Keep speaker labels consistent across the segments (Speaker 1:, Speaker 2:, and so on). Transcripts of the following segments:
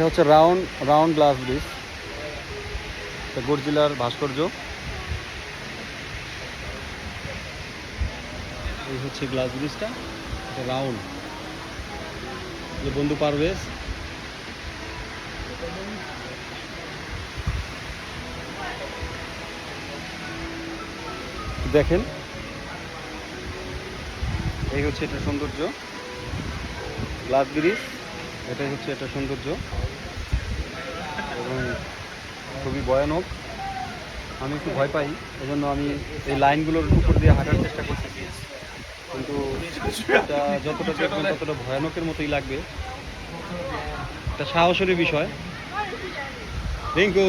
Speaker 1: এটা হচ্ছে round round glass bridge, এটা গড়জিলার ভাস্কর্য। এই হচ্ছে গ্লাস ব্রিজটা, এটা রাউন্ড। যে বন্ধু পারভেজ, দেখেন এই হচ্ছে এটা সৌন্দর্য, গ্লাস ব্রিজ, এটাই হচ্ছে এটা সৌন্দর্য এবং খুবই ভয়ানক। আমি একটু ভয় পাই, এজন্য আমি এই লাইনগুলোর উপর দিয়ে হাঁটার চেষ্টা করতেছি, কিন্তু এটা যতটা দেখবেন ততটা ভয়ানকের মতোই লাগবে। এটা সাহসেরই বিষয়। রিঙ্কু,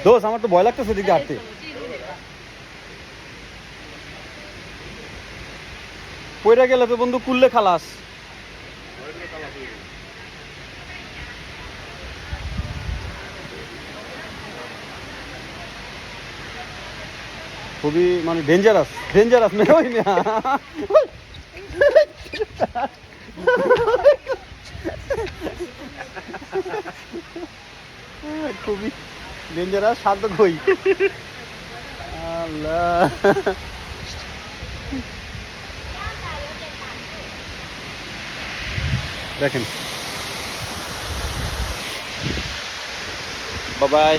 Speaker 1: দোষ আমার তো ভয় লাগতেছে দিকে হাঁটতে। পইরা গেলে তো বন্ধু কুললে খালাস। খুবই মানে ডেঞ্জারাস ডেঞ্জারাস ওই না, খুবই ডেঞ্জারাস। শান্ত কই আল্লাহ। দেখেন, বাই বাই।